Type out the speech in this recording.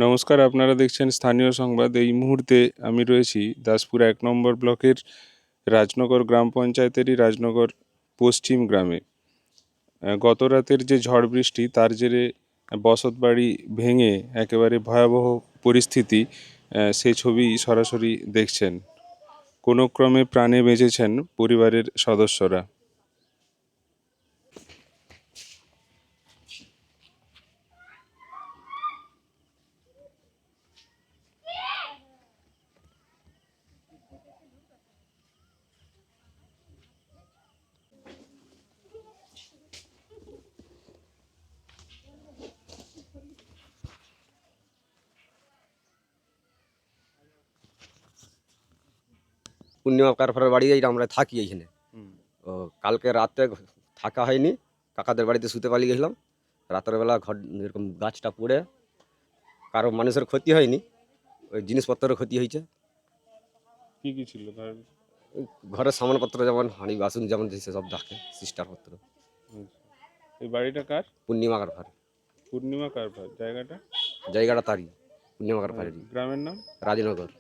নমস্কার, আপনারা দেখছেন স্থানীয় সংবাদ। এই মুহূর্তে আমি রয়েছি দাসপুর 1 নম্বর ব্লকের রাজনগর গ্রাম পঞ্চায়েতেরই রাজনগর পশ্চিম গ্রামে। গত রাতের যে ঝড় বৃষ্টি তার জেরে বসতবাড়ি ভেঙে একেবারে ভয়াবহ পরিস্থিতি, সেই ছবি সরাসরি দেখছেন। কোনো ক্রমে প্রাণে বেঁচেছেন পরিবারের সদস্যরা। পূর্ণিমা কারফারের বাড়ি এইটা আমরা থাকি এইখানে। ও কালকে রাতে থাকা হয়নি, কাকাদের বাড়িতে শুতে পালিয়ে গেছিলাম। রাতের বেলা ঘর এরকম গাছটা পড়ে কারো মানুষের ক্ষতি হয়নি, ওই জিনিসপত্রের ক্ষতি হয়েছে। কি কি ছিল ঘরের? ওই ঘরের সামানপত্র যেমন হাঁড়ি বাসন যেমন সব থাকে, সিস্টারপত্র। এই বাড়িটা কার? পূর্ণিমা কারফার পূর্ণিমা কার জায়গাটা? জায়গাটা তারই, পূর্ণিমা কারফারেরই, গ্রামের নাম? রাজনগর।